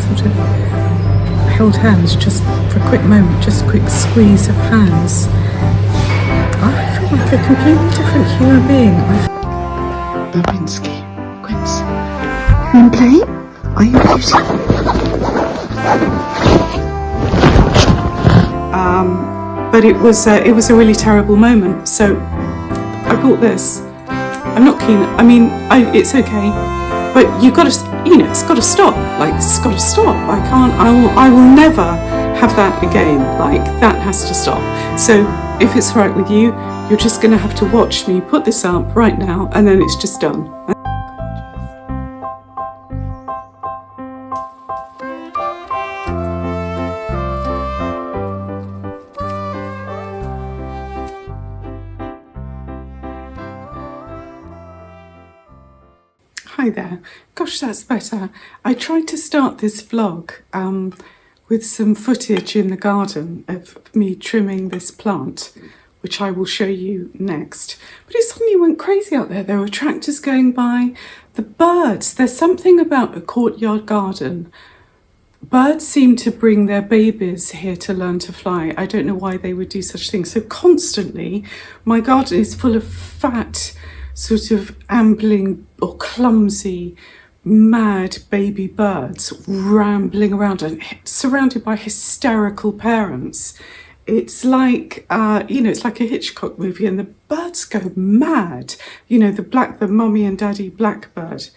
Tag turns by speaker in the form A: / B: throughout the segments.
A: sort of held hands just for a quick moment, just a quick squeeze of hands. I feel like a completely different human being.
B: Babinsky, Quince. Okay, are you using?
A: But it was a really terrible moment. So I bought this. I'm not keen. I mean, it's okay, but you've got to, it's got to stop. Like, it's got to stop. I will never have that again. Like, that has to stop. So if it's all right with you, you're just going to have to watch me put this up right now, and then it's just done. Hi there. Gosh, that's better. I tried to start this vlog with some footage in the garden of me trimming this plant, which I will show you next. But it suddenly went crazy out there. There were tractors going by. The birds, there's something about a courtyard garden. Birds seem to bring their babies here to learn to fly. I don't know why they would do such things. So constantly, my garden is full of fat, sort of ambling or clumsy, mad baby birds rambling around and surrounded by hysterical parents. It's like, it's like a Hitchcock movie, and the birds go mad. The mummy and daddy blackbird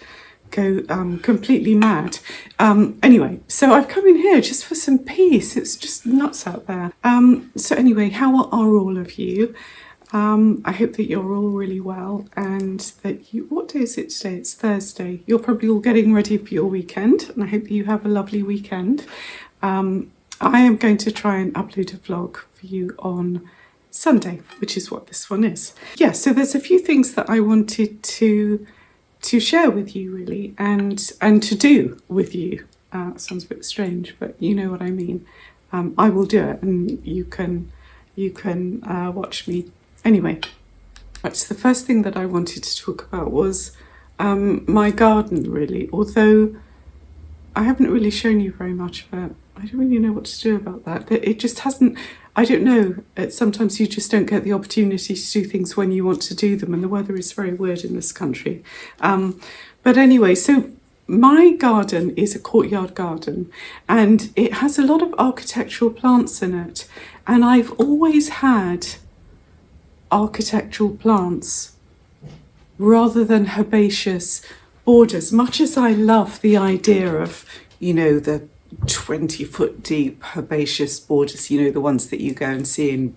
A: go completely mad. Anyway, so I've come in here just for some peace. It's just nuts out there. So anyway, how are all of you? I hope that you're all really well, and that what day is it today? It's Thursday. You're probably all getting ready for your weekend, and I hope that you have a lovely weekend. I am going to try and upload a vlog for you on Sunday, which is what this one is. Yeah, so there's a few things that I wanted to share with you, really, and to do with you. Sounds a bit strange, but you know what I mean. I will do it, and you can watch me. Anyway, right, so the first thing that I wanted to talk about was my garden, really, although I haven't really shown you very much of it. I don't really know what to do about that. It just hasn't, I don't know, sometimes you just don't get the opportunity to do things when you want to do them, and the weather is very weird in this country. But anyway, so my garden is a courtyard garden, and it has a lot of architectural plants in it, and I've always had architectural plants rather than herbaceous borders, much as I love the idea of, the 20-foot deep herbaceous borders, the ones that you go and see in,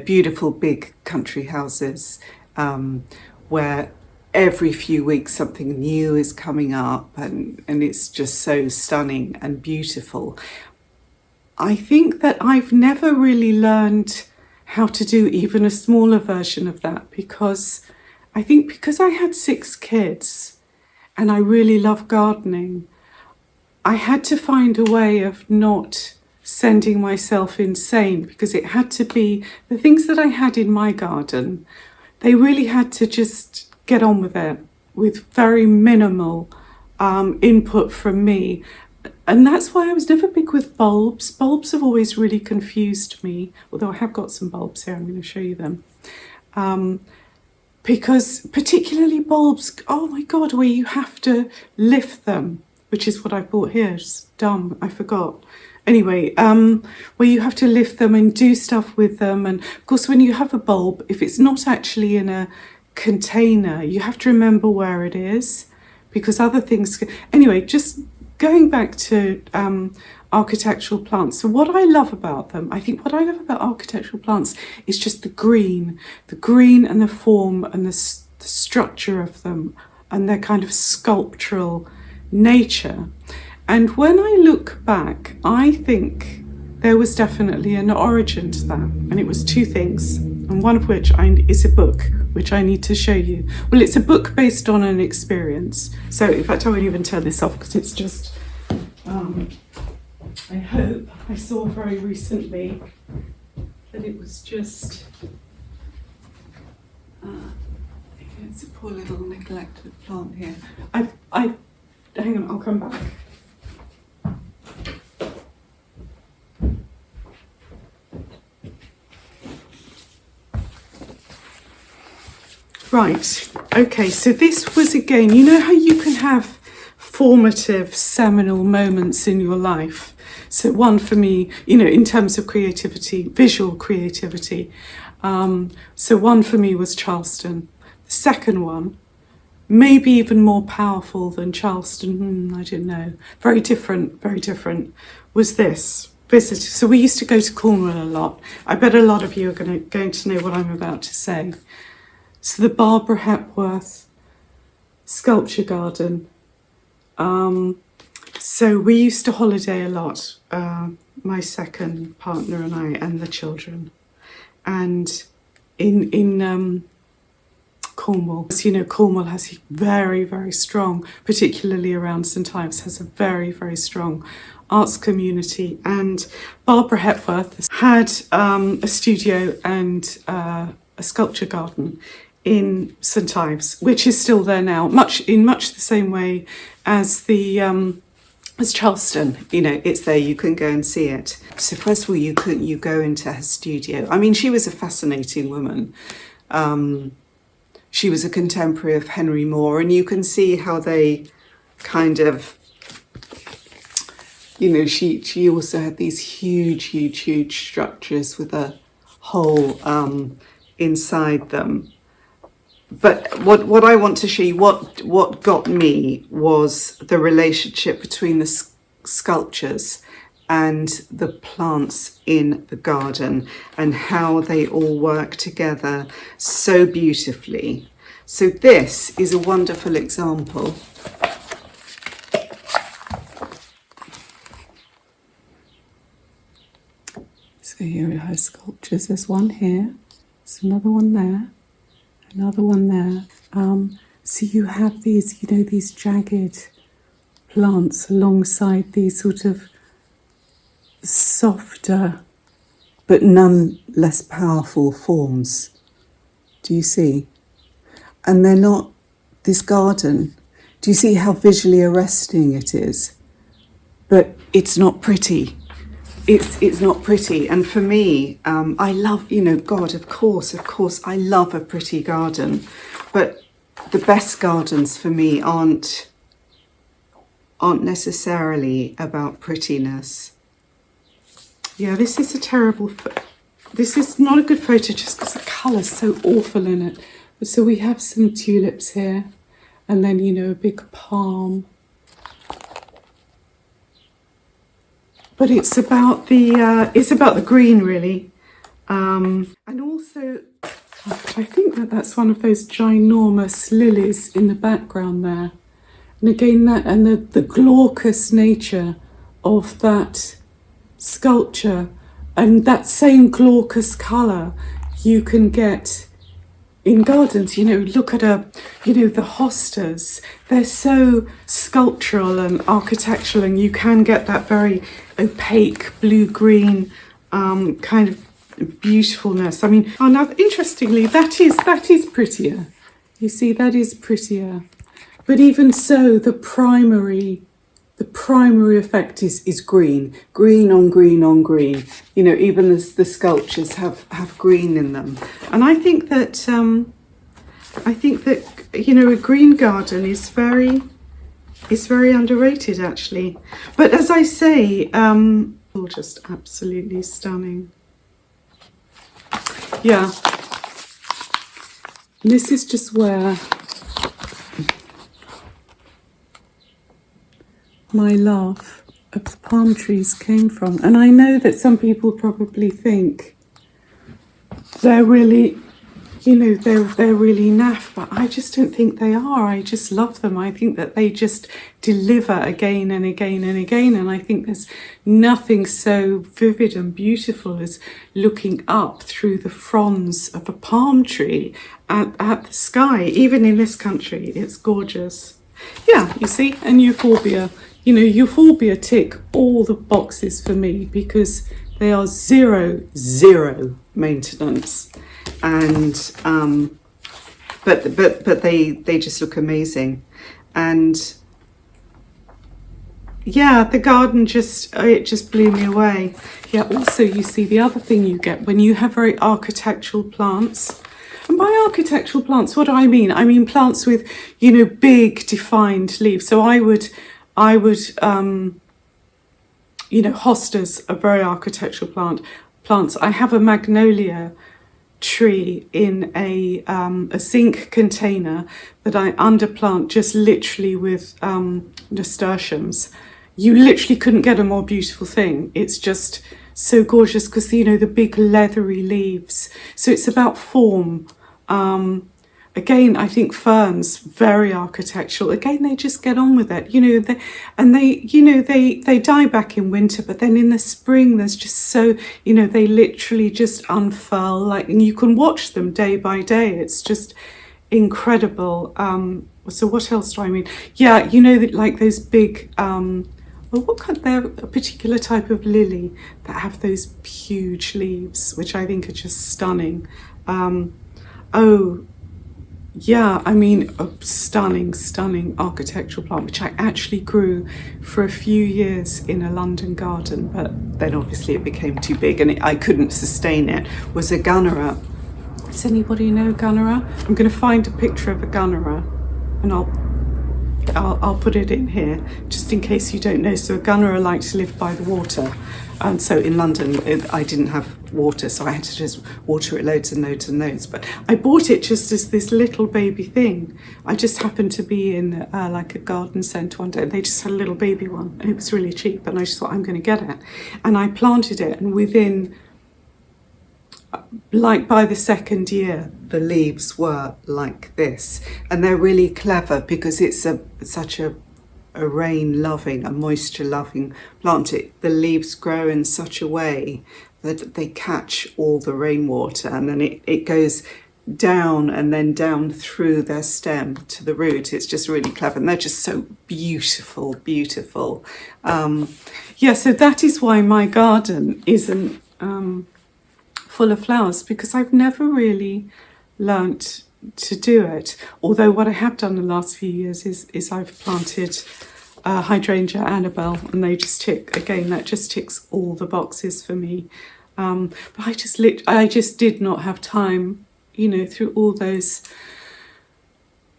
A: beautiful big country houses, where every few weeks something new is coming up, and it's just so stunning and beautiful. I think that I've never really learned how to do even a smaller version of that, because I think because I had 6 kids and I really love gardening, I had to find a way of not sending myself insane, because it had to be the things that I had in my garden, they really had to just get on with it with very minimal input from me. And that's why I was never big with bulbs. Bulbs have always really confused me, although I have got some bulbs here, I'm going to show you them. Because particularly bulbs, oh my God, where you have to lift them, which is what I bought here. It's dumb, I forgot. Anyway, where you have to lift them and do stuff with them. And of course, when you have a bulb, if it's not actually in a container, you have to remember where it is, because other things can... Anyway, just going back to architectural plants. So what I love about them, I think what I love about architectural plants is just the green and the form and the structure of them and their kind of sculptural nature. And when I look back, I think there was definitely an origin to that. And it was 2 things, and one of which is a book, which I need to show you. Well, it's a book based on an experience. So in fact, I won't even turn this off, because it's just, I hope I saw very recently that it was just, it's a poor little neglected plant here. Hang on, I'll come back. Right, okay, so this was again, you know how you can have formative, seminal moments in your life? So one for me, you know, in terms of creativity, visual creativity. So one for me was Charleston. The second one, maybe even more powerful than Charleston, I don't know, very different, was this. So we used to go to Cornwall a lot. I bet a lot of you are going to know what I'm about to say. So the Barbara Hepworth Sculpture Garden. So we used to holiday a lot, my second partner and I, and the children. And in Cornwall, as you know, Cornwall has very strong, particularly around St Ives, has a very strong arts community. And Barbara Hepworth had a studio and a sculpture garden in St Ives, which is still there now, in much the same way as the as Charleston. You know, it's there, you can go and see it. So first of all, you go into her studio. I mean, she was a fascinating woman. She was a contemporary of Henry Moore, and you can see how they kind of, you know, she also had these huge structures with a hole inside them. But what I want to show you, what got me was the relationship between the sculptures and the plants in the garden and how they all work together so beautifully. So this is a wonderful example. So here are her sculptures. There's one here, there's another one there. Another one there. So you have these, you know, these jagged plants alongside these sort of softer but none less powerful forms. Do you see? And they're not, this garden, do you see how visually arresting it is? But it's not pretty. It's not pretty, and for me, I love, you know, God, of course, I love a pretty garden, but the best gardens for me aren't necessarily about prettiness. Yeah, this is a terrible, this is not a good photo just because the colour's so awful in it. But so we have some tulips here, and then, you know, a big palm. But it's about the green, really, and also I think that's one of those ginormous lilies in the background there, and again that and the glaucous nature of that sculpture, and that same glaucous colour you can get in gardens. You know, look at the hostas, they're so sculptural and architectural, and you can get that very opaque blue-green kind of beautifulness. I mean, oh, now interestingly, that is prettier. You see, that is prettier. But even so, the primary effect is green on green on green. You know, even as the sculptures have green in them. And I think that you know, a green garden is very underrated, actually. But as I say, all just absolutely stunning. Yeah. This is just where my love of the palm trees came from. And I know that some people probably think they're really, you know, they're really naff, but I just don't think they are. I just love them. I think that they just deliver again and again and again. And I think there's nothing so vivid and beautiful as looking up through the fronds of a palm tree at the sky. Even in this country, it's gorgeous. Yeah, you see, and euphorbia. You know, euphorbia tick all the boxes for me because they are zero maintenance. And but they just look amazing. And yeah, the garden it just blew me away. Yeah, also you see the other thing you get when you have very architectural plants. I And by architectural plants, what do I mean? I mean plants with, big defined leaves. So I would, hostas are very architectural plants. I have a magnolia tree in a zinc container that I underplant just literally with nasturtiums. You literally couldn't get a more beautiful thing. It's just so gorgeous because, the big leathery leaves. So it's about form. Again, I think ferns, very architectural. Again, they just get on with it, they die back in winter, but then in the spring, there's just so, they literally just unfurl, and you can watch them day by day. It's just incredible. So what else do I mean? Yeah, like those big, they're a particular type of lily that have those huge leaves, which I think are just stunning. A stunning architectural plant, which I actually grew for a few years in a London garden, but then obviously it became too big and I couldn't sustain it, was a gunnera. Does anybody know gunnera? I'm going to find a picture of a gunnera and I'll put it in here, just in case you don't know. So a gunnera likes to live by the water. And so in London, I didn't have water, so I had to just water it loads and loads and loads. But I bought it just as this little baby thing. I just happened to be in a garden centre one day, and they just had a little baby one, and it was really cheap. And I just thought, I'm going to get it. And I planted it, and within, by the second year, the leaves were like this. And they're really clever because it's such a rain-loving, a moisture-loving plant. The leaves grow in such a way that they catch all the rainwater, and then it goes down and then down through their stem to the root. It's just really clever, and they're just so beautiful. So that is why my garden isn't full of flowers, because I've never really learnt to do it. Although what I have done the last few years is I've planted hydrangea Annabelle, and they just that just ticks all the boxes for me. But I just did not have time, through all those,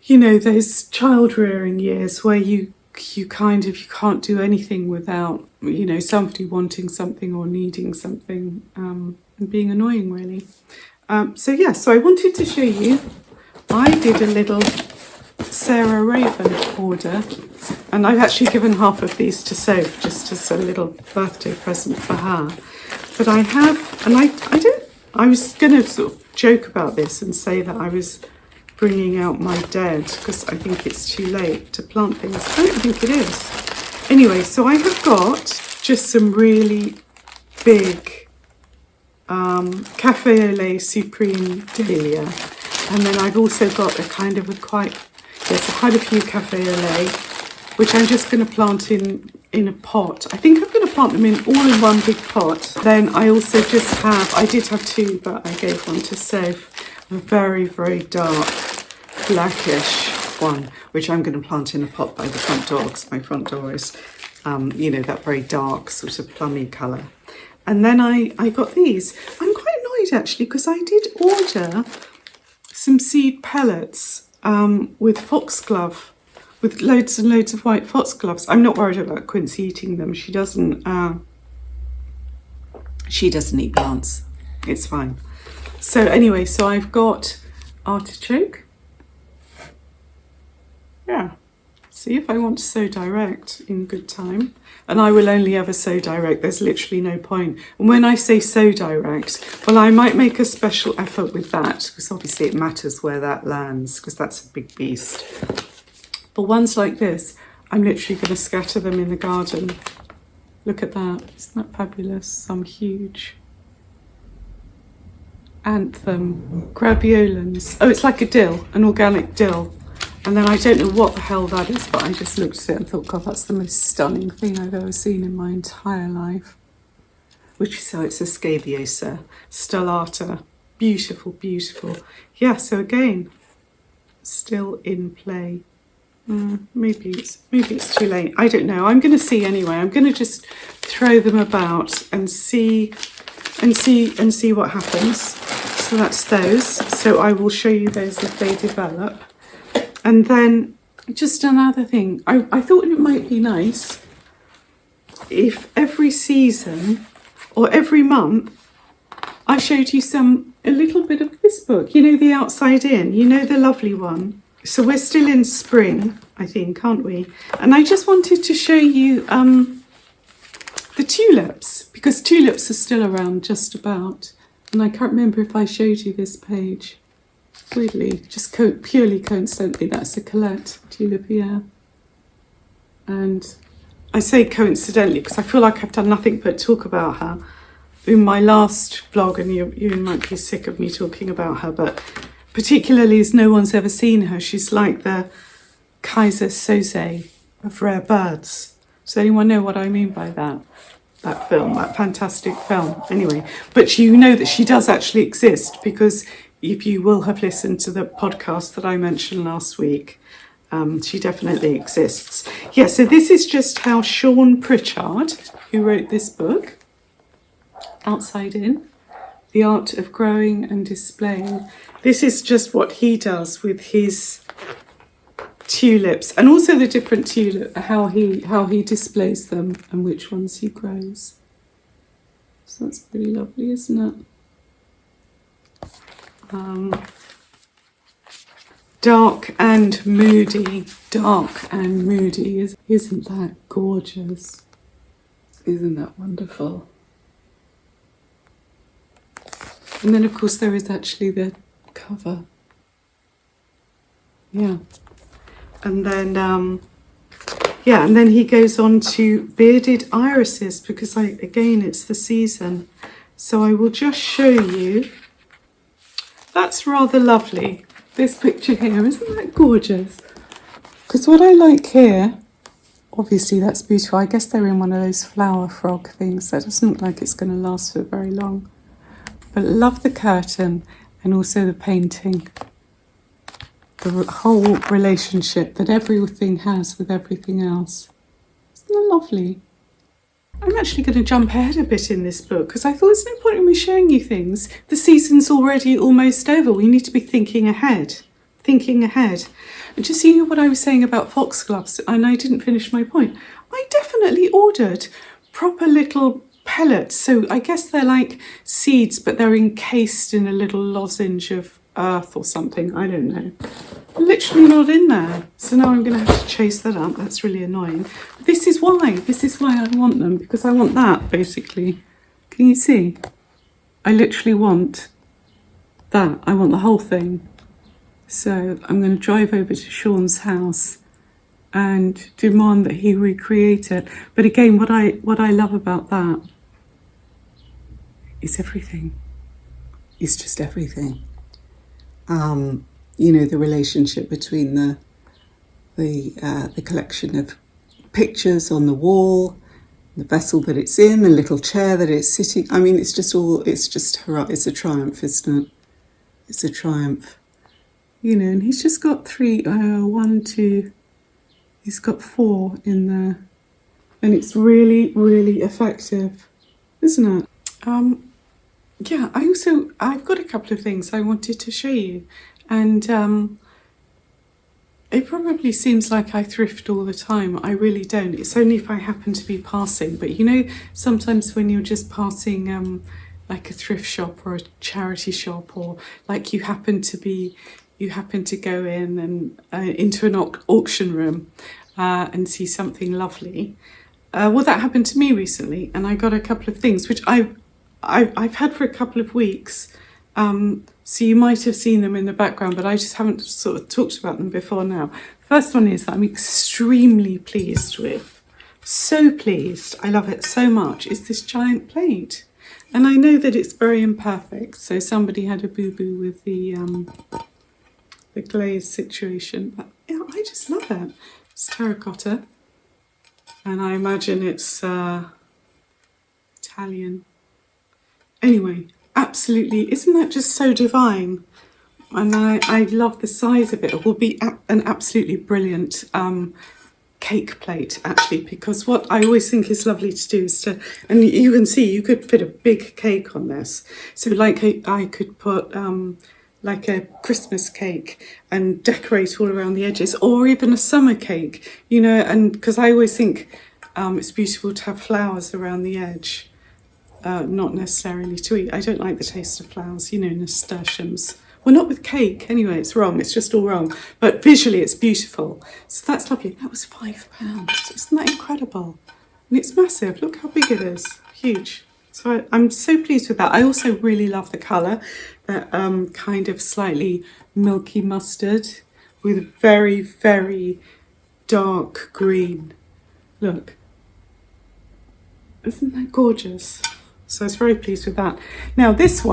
A: those child rearing years where you can't do anything without, somebody wanting something or needing something, and being annoying really. So I wanted to show you, I did a little Sarah Raven order, and I've actually given half of these to Soph just as a little birthday present for her. But I have, and I was going to sort of joke about this and say that I was bringing out my dead because I think it's too late to plant things. I don't think it is. Anyway, so I have got just some really big Cafe au lait Supreme Dahlia, and then I've also got quite a few Cafe au lait, which I'm just going to plant in a pot. I think I'm going to plant them all in one big pot. Then I also I did have two, but I gave one to Soph, a very, very dark blackish one, which I'm going to plant in a pot by the front door, because my front door is, that very dark sort of plummy colour. And then I got these. I'm quite annoyed actually, because I did order some seed pellets with foxglove, with loads and loads of white foxgloves. I'm not worried about Quincy eating them. She doesn't eat plants. It's fine. So anyway, so I've got artichoke. Yeah. See if I want to sow direct in good time. And I will only ever sow direct. There's literally no point. And when I say sow direct, well, I might make a special effort with that, because obviously it matters where that lands, because that's a big beast. But ones like this, I'm literally going to scatter them in the garden. Look at that. Isn't that fabulous? Some huge anthem, graviolans. Oh, it's like a dill, an organic dill. And then I don't know what the hell that is, but I just looked at it and thought, God, that's the most stunning thing I've ever seen in my entire life. Which is, it's a Scabiosa stellata. Beautiful, beautiful. Yeah, so again, still in play. Maybe it's too late. I don't know. I'm going to see anyway. I'm going to just throw them about and see what happens. So So that's those. So I will show you those as they develop. And then just another thing, I thought it might be nice if every season or every month I showed you a little bit of this book, you know, the Outside In, you know, the lovely one. So we're still in spring, I think, aren't we? And I just wanted to show you the tulips, because tulips are still around just about. And I can't remember if I showed you this page. Weirdly, just purely coincidentally, that's a Colette tulip here. And I say coincidentally because I feel like I've done nothing but talk about her in my last vlog, and you might be sick of me talking about her, but particularly as no one's ever seen her, she's like the Kaiser Soze of Rare Birds. Does anyone know what I mean by that? That film, that fantastic film. Anyway, but you know that she does actually exist, because if you will have listened to the podcast that I mentioned last week, she definitely exists. Yeah, so this is just how Sean Pritchard, who wrote this book, Outside In, The Art of Growing and Displaying, this is just what he does with his tulips, and also the different tulip, how he displays them and which ones he grows. So that's pretty lovely, isn't it? Dark and moody, isn't that gorgeous? Isn't that wonderful? And then of course there is actually the cover. Yeah. And then, and then he goes on to bearded irises, because again, it's the season. So I will just show you. That's rather lovely. This picture here, isn't that gorgeous? Because what I like here, obviously that's beautiful. I guess they're in one of those flower frog things. That doesn't look like it's going to last for very long. But love the curtain and also the painting. The whole relationship that everything has with everything else. Isn't that lovely? I'm actually going to jump ahead a bit in this book, because I thought there's no point in me showing you things. The season's already almost over. We need to be thinking ahead. And just you know what I was saying about foxgloves, and I didn't finish my point. I definitely ordered proper little pellets. So I guess they're like seeds, but they're encased in a little lozenge of earth or something. I don't know. Literally not in there. So now I'm going to have to chase that up. That's really annoying. This is why I want them, because I want that basically. Can you see? I literally want that. I want the whole thing. So I'm going to drive over to Sean's house and demand that he recreate it. But again, what I love about that is everything. It's just everything. You know, the relationship between the collection of pictures on the wall, the vessel that it's in, the little chair that it's sitting. I mean, it's a triumph, isn't it? It's a triumph. You know, and he's just got he's got 4 in there. And it's really, really effective, isn't it? Yeah, I've got a couple of things I wanted to show you. And it probably seems like I thrift all the time. I really don't. It's only if I happen to be passing. But you know, sometimes when you're just passing like a thrift shop or a charity shop, or like you happen to go in and into an auction room and see something lovely. Well, that happened to me recently, and I got a couple of things which I've had for a couple of weeks. So you might have seen them in the background, but I just haven't sort of talked about them before now. The first one is that I'm extremely pleased with. So pleased. I love it so much. It's this giant plate. And I know that it's very imperfect. So somebody had a boo-boo with the glaze situation. But yeah, I just love it. It's terracotta. And I imagine it's Italian. Anyway, absolutely, isn't that just so divine? And I love the size of it. It will be an absolutely brilliant cake plate, actually, because what I always think is lovely to do is to, and you can see you could fit a big cake on this. So like I could put like a Christmas cake and decorate all around the edges, or even a summer cake, you know, and because I always think it's beautiful to have flowers around the edge, not necessarily to eat. I don't like the taste of flowers, you know, nasturtiums. Well, not with cake, anyway, it's wrong, it's just all wrong. But visually, it's beautiful. So that's lovely. That was £5. Isn't that incredible? And it's massive. Look how big it is. Huge. So I'm so pleased with that. I also really love the colour, that kind of slightly milky mustard with very, very dark green. Look. Isn't that gorgeous? So I was very pleased with that. Now this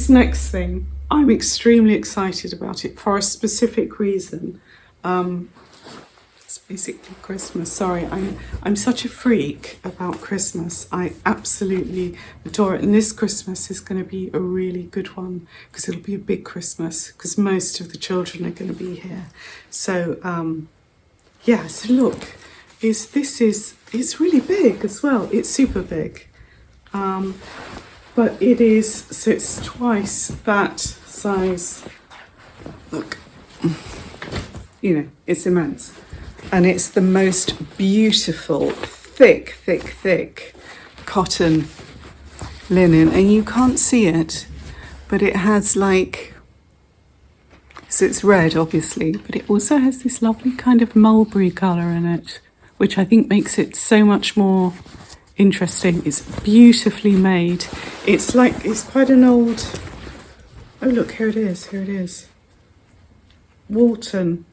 A: next thing, I'm extremely excited about it for a specific reason. It's basically Christmas. Sorry, I'm such a freak about Christmas. I absolutely adore it. And this Christmas is going to be a really good one because it'll be a big Christmas because most of the children are going to be here. So yeah, so look, it's really big as well. It's super big. But it is, so it's twice that size. Look, you know, it's immense. And it's the most beautiful, thick cotton linen. And you can't see it, but it has like, so it's red obviously, but it also has this lovely kind of mulberry colour in it, which I think makes it so much more interesting. It's beautifully made. It's like, it's quite an old, oh look, here it is. Walton,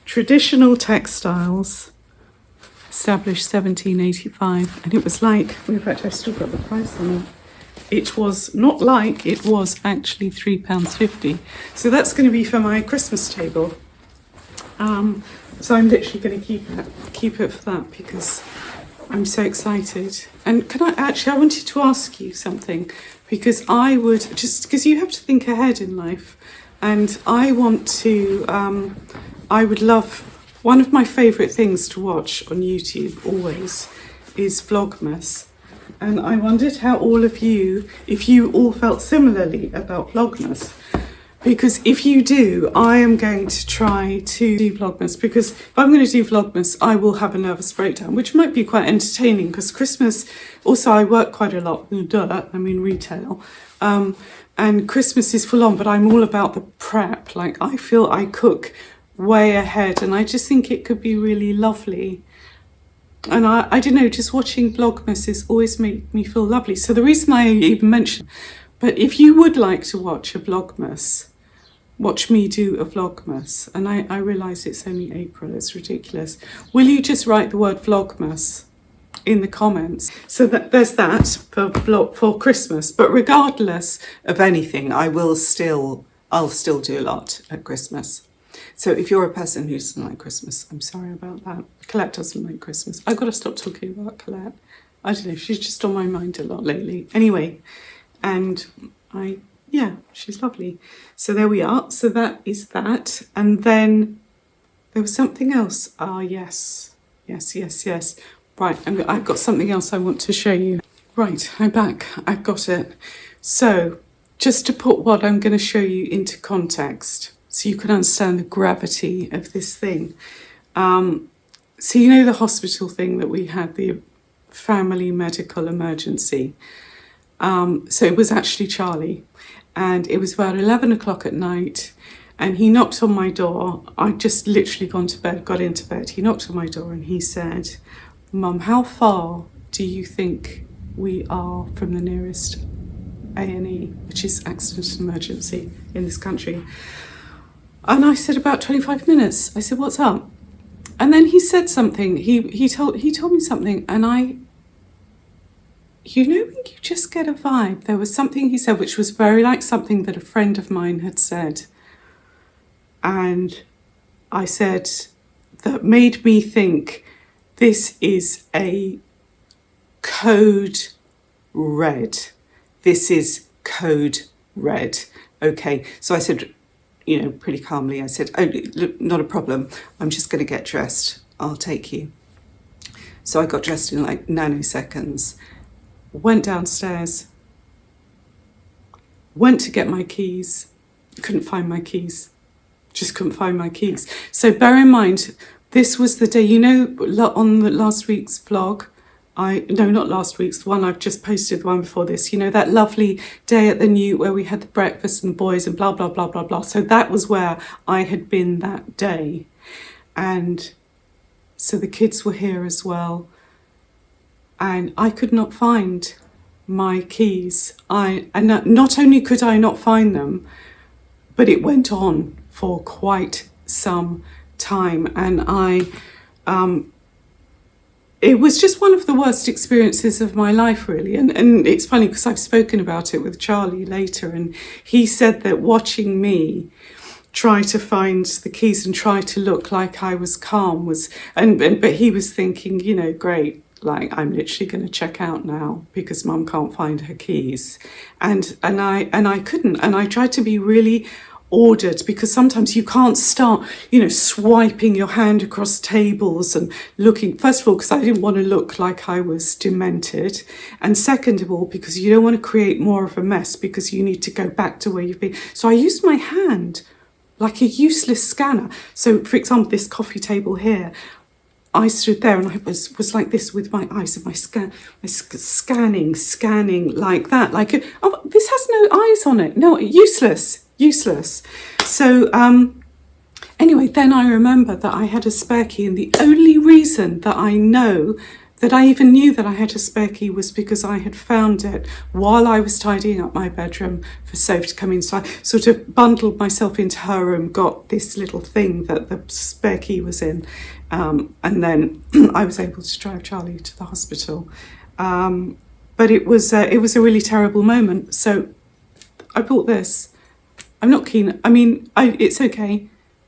A: traditional textiles, established 1785. And it was like, in fact, I've still got the price on it. It was not like, it was actually £3.50. So that's going to be for my Christmas table. So I'm literally going to keep it for that because I'm so excited. And I wanted to ask you something, because I would, just because you have to think ahead in life, and I want to, I would love, one of my favourite things to watch on YouTube always is Vlogmas. And I wondered how all of you, if you all felt similarly about Vlogmas. Because if you do, I am going to try to do Vlogmas, because if I'm going to do Vlogmas, I will have a nervous breakdown, which might be quite entertaining, because Christmas, also I work quite a lot, retail, and Christmas is full on, but I'm all about the prep. Like, I feel I cook way ahead, and I just think it could be really lovely. And I don't know, just watching Vlogmas has always made me feel lovely. So the reason I even mentioned, but if you would like to watch a Vlogmas, watch me do a Vlogmas. And I realise it's only April, it's ridiculous. Will you just write the word Vlogmas in the comments? So that there's that for Christmas. But regardless of anything, I'll still do a lot at Christmas. So if you're a person who doesn't like Christmas, I'm sorry about that. Colette doesn't like Christmas. I've got to stop talking about Colette. I don't know, she's just on my mind a lot lately. Anyway, and she's lovely. So there we are. So that is that. And then there was something else. Yes. Right, I've got something else I want to show you. Right, I'm back. I've got it. So just to put what I'm going to show you into context, so you can understand the gravity of this thing. So you know the hospital thing that we had, the family medical emergency. So it was actually Charlie, and it was about 11 o'clock at night, and he knocked on my door. I'd just literally got into bed. He knocked on my door and he said, "Mum, how far do you think we are from the nearest A&E, which is accident and emergency in this country?" And I said, "About 25 minutes. I said, "What's up?" And then he said something. He told me something, and you know when you just get a vibe. There was something he said which was very like something that a friend of mine had said. And I said, that made me think, this is a code red. This is code red. Okay, so I said, pretty calmly, I said, "Oh, look, not a problem. I'm just going to get dressed. I'll take you." So I got dressed in like nanoseconds, went downstairs, went to get my keys, couldn't find my keys, just couldn't find my keys. So bear in mind, this was the day, you know, on the last week's vlog, no, not last week's, the one I've just posted, the one before this, you know, that lovely day at the New where we had the breakfast and the boys and blah, blah, blah, blah, blah. So that was where I had been that day. And so the kids were here as well. And I could not find my keys. And not only could I not find them, but it went on for quite some time. And it was just one of the worst experiences of my life, really. And it's funny because I've spoken about it with Charlie later, and he said that watching me try to find the keys and try to look like I was calm but he was thinking, you know, great, like I'm literally going to check out now because Mum can't find her keys. And I couldn't, and I tried to be really ordered, because sometimes you can't start, you know, swiping your hand across tables and looking, first of all, because I didn't want to look like I was demented, and second of all, because you don't want to create more of a mess because you need to go back to where you've been. So I used my hand like a useless scanner. So for example, this coffee table here, I stood there and I was like this with my eyes, and scanning like that, like, oh, this has no eyes on it. No, useless. So anyway, then I remember that I had a spare key, and the only reason that I know that I even knew that I had a spare key was because I had found it while I was tidying up my bedroom for Soph to come in. So I sort of bundled myself into her room, got this little thing that the spare key was in, and then I was able to drive Charlie to the hospital. But it was a really terrible moment. So I bought this. I'm not keen. I mean, it's okay,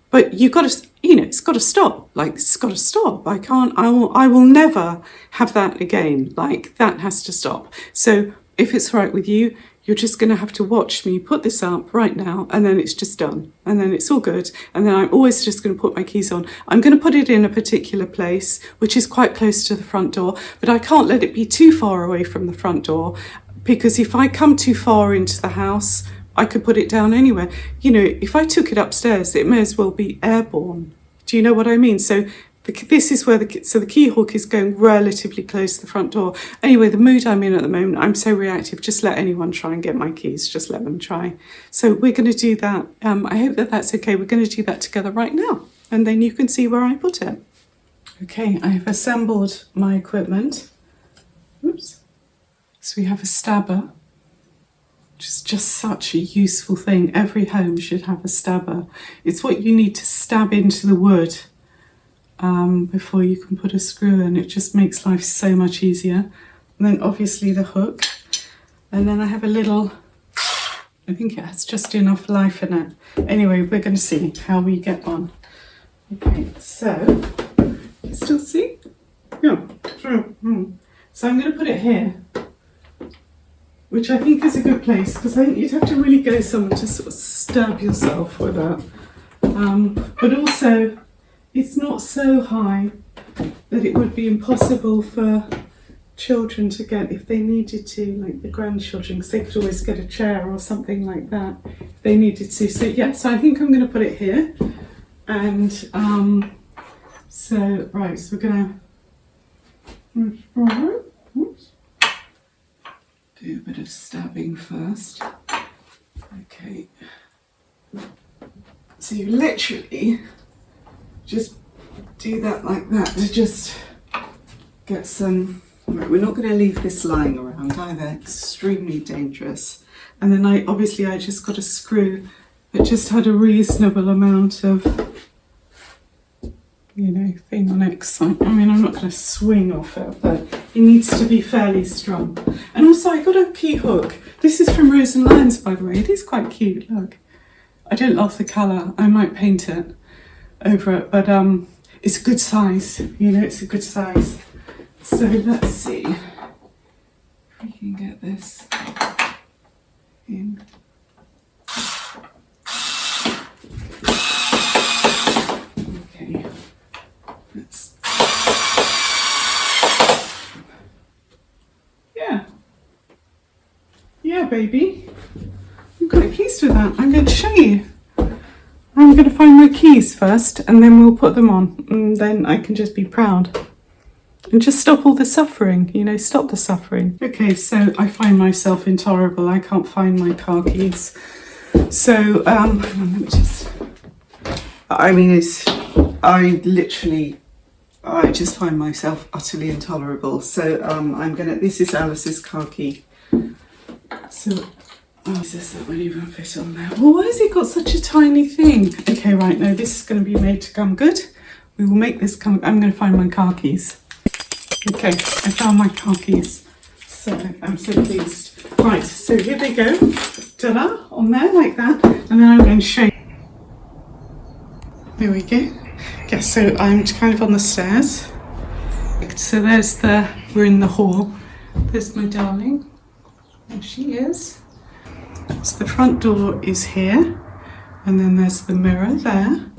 A: but you've got to, you know, it's got to stop. Like, it's got to stop. I will never have that again. Like, that has to stop. So if it's all right with you, you're just going to have to watch me put this up right now, and then it's just done. And then it's all good. And then I'm always just going to put my keys on. I'm going to put it in a particular place, which is quite close to the front door, but I can't let it be too far away from the front door, because if I come too far into the house, I could put it down anywhere. You know, if I took it upstairs, it may as well be airborne. Do you know what I mean? So this is where the key hook is going relatively close to the front door. Anyway, the mood I'm in at the moment, I'm so reactive. Just let anyone try and get my keys. Just let them try. So we're going to do that. I hope that that's okay. We're going to do that together right now, and then you can see where I put it. Okay, I have assembled my equipment. Oops. So we have a stabber. Just such a useful thing. Every home should have a stabber. It's what you need to stab into the wood before you can put a screw in. It just makes life so much easier. And then obviously the hook. And then I have a little, I think it has just enough life in it. Anyway, we're going to see how we get on. Okay, so, you still see? Yeah. So I'm going to put it here, which I think is a good place, because I think you'd have to really go somewhere to sort of stab yourself with that. But also, it's not so high that it would be impossible for children to get if they needed to, like the grandchildren, because they could always get a chair or something like that if they needed to. So yeah, so I think I'm going to put it here. And so we're going to... do a bit of stabbing first. Okay. So you literally just do that like that to just get some... Right, we're not going to leave this lying around either. Extremely dangerous. And then I just got a screw that just had a reasonable amount of, you know, thing on it. So, I mean, I'm not going to swing off it, but it needs to be fairly strong. And also I got a key hook. This is from Rose and Lions, by the way. It is quite cute, look. I don't love the colour. I might paint it over it, but it's a good size. You know, it's a good size. So let's see if we can get this in. Okay. Yeah, baby. I'm quite pleased with that. I'm going to show you. I'm going to find my keys first and then we'll put them on. And then I can just be proud. And just stop all the suffering, you know, stop the suffering. Okay, so I find myself intolerable. I can't find my car keys. So, hang on, let me just... I mean, I just find myself utterly intolerable. So this is Alice's car key. So, Jesus, that won't even fit on there. Well, why has it got such a tiny thing? Okay, right, no, this is going to be made to come good. We will make this come, I'm going to find my car keys. Okay, I found my car keys. So, I'm so pleased. Right, so here they go. Ta-da, on there like that. And then I'm going to show you. There we go. Yeah, so I'm kind of on the stairs. So we're in the hall. There's my darling. There she is. So the front door is here. And then there's the mirror there.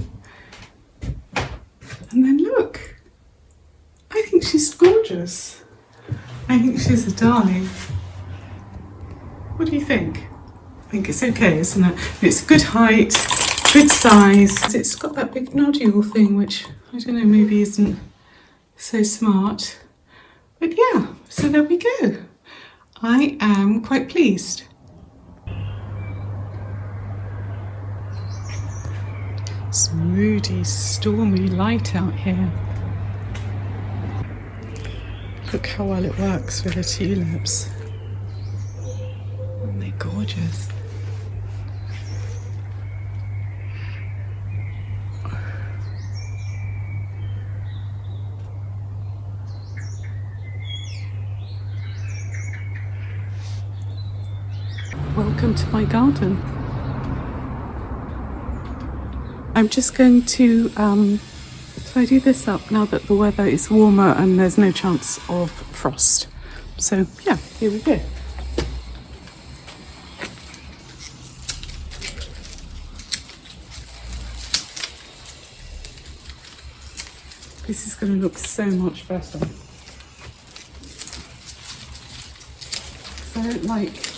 A: And then look. I think she's gorgeous. I think she's a darling. What do you think? I think it's okay, isn't it? It's good height. Good size. It's got that big nodule thing, which I don't know, maybe isn't so smart. But yeah, so there we go. I am quite pleased. It's moody, stormy light out here. Look how well it works with the tulips. Aren't they gorgeous? Welcome to my garden. I'm just going to tidy this up now that the weather is warmer and there's no chance of frost. So yeah, here we go. This is going to look so much better. I don't like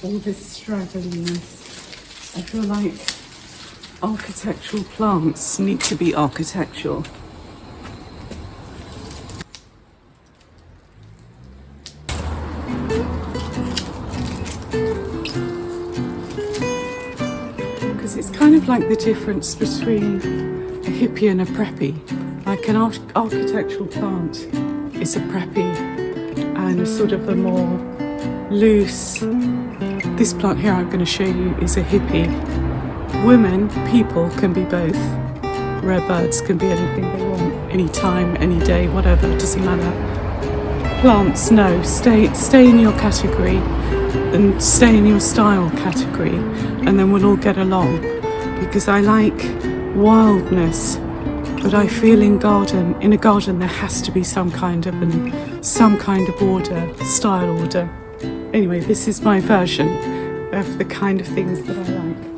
A: all this straggliness. I feel like architectural plants need to be architectural. Because it's kind of like the difference between a hippie and a preppy. Like an architectural plant is a preppy and a sort of a more loose. This plant here I'm going to show you is a hippie. Women, people can be both. Rare birds can be anything they want, any time, any day, whatever, it doesn't matter. Plants, no, stay in your category and stay in your style category, and then we'll all get along. Because I like wildness, but I feel in a garden there has to be some kind of order, style order. Anyway, this is my version of the kind of things that I like.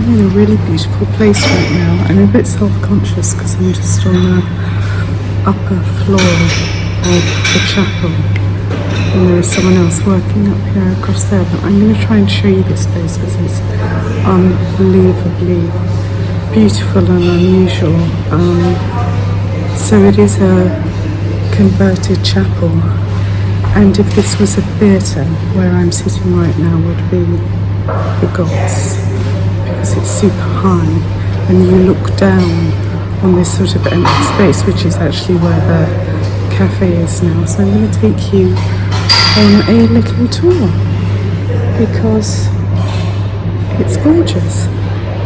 A: I'm in a really beautiful place right now. I'm a bit self-conscious because I'm just on the upper floor of the chapel. And there is someone else working up here across there. But I'm going to try and show you this place because it's unbelievably beautiful and unusual. So it is a converted chapel. And if this was a theatre, where I'm sitting right now would be the gods, because it's super high and you look down on this sort of empty space, which is actually where the cafe is now. So I'm going to take you on a little tour because it's gorgeous.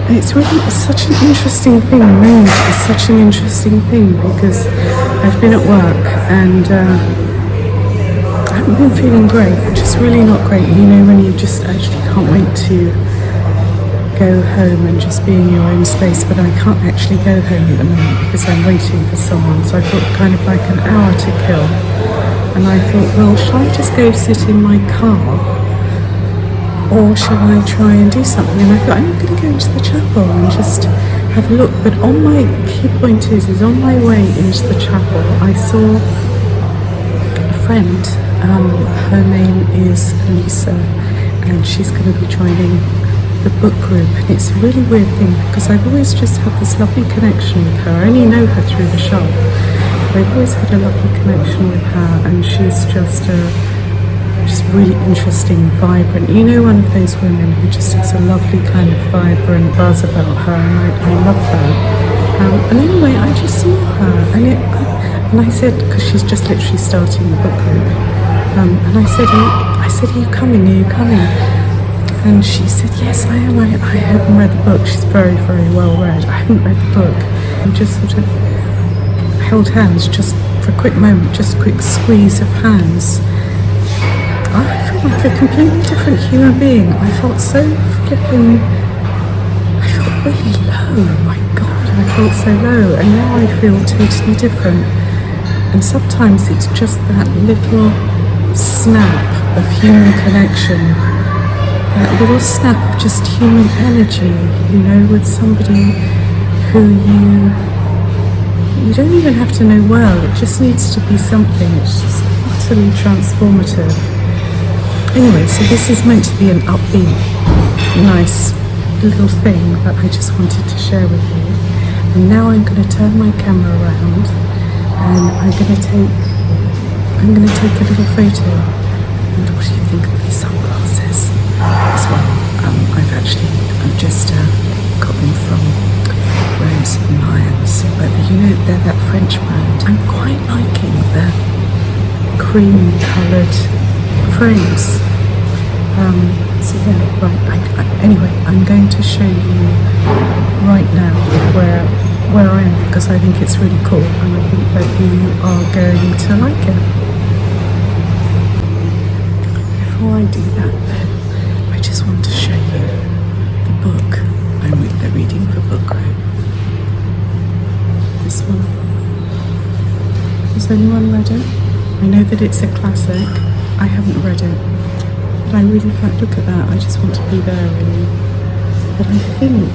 A: And it's such an interesting thing. Moon is such an interesting thing because I've been at work and I haven't been feeling great, just really not great. You know, when you just actually can't wait to go home and just be in your own space, but I can't actually go home at the moment because I'm waiting for someone. So I've got kind of like an hour to kill. And I thought, well, shall I just go sit in my car? Or shall I try and do something? And I thought, I'm going to go into the chapel and just have a look. But on my key point is on my way into the chapel, I saw a friend. Her name is Lisa, and she's going to be joining the book group. And it's a really weird thing because I've always just had this lovely connection with her. I only know her through the shop, but I've always had a lovely connection with her, and she's just really interesting, vibrant. You know, one of those women who just has a lovely kind of vibrant buzz about her, and I love her. And anyway, I just saw her, and I said, because she's just literally starting the book group, and I said, are you coming? Are you coming? And she said, yes, I am. I haven't read the book. She's very, very well read. I haven't read the book. And just sort of held hands, just for a quick moment, just a quick squeeze of hands. I felt like a completely different human being. I felt so flipping, I felt really low. My God, I felt so low. And now I feel totally different. And sometimes it's just that little snap of human connection, that little snap of just human energy, you know, with somebody who you don't even have to know well. It just needs to be something. It's just utterly transformative. Anyway, so this is meant to be an upbeat, nice little thing that I just wanted to share with you. And now I'm going to turn my camera around and I'm going to take a little photo. And what do you think of these sunglasses as well? I've just got them from Rose and Lyons, but you know, they're that French brand. I'm quite liking the cream coloured frames. So yeah, right, anyway, I'm going to show you right now where I am, because I think it's really cool and I think that you are going to like it. Before I do that though, I just want to show you the book they're reading for book group. This one. Has anyone read it? I know that it's a classic. I haven't read it. But I really felt, look at that, I just want to be there really. But I think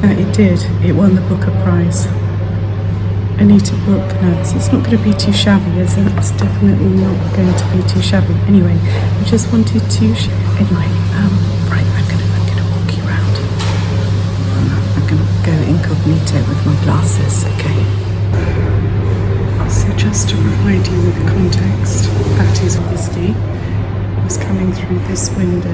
A: that it did. It won the Booker Prize. Anita Book, no, so it's not going to be too shabby, is it? It's definitely not going to be too shabby. Anyway, I just wanted to, anyway, right, I'm gonna walk you around. I'm gonna go incognito with my glasses, okay? So just to provide you with context, that is obviously was coming through this window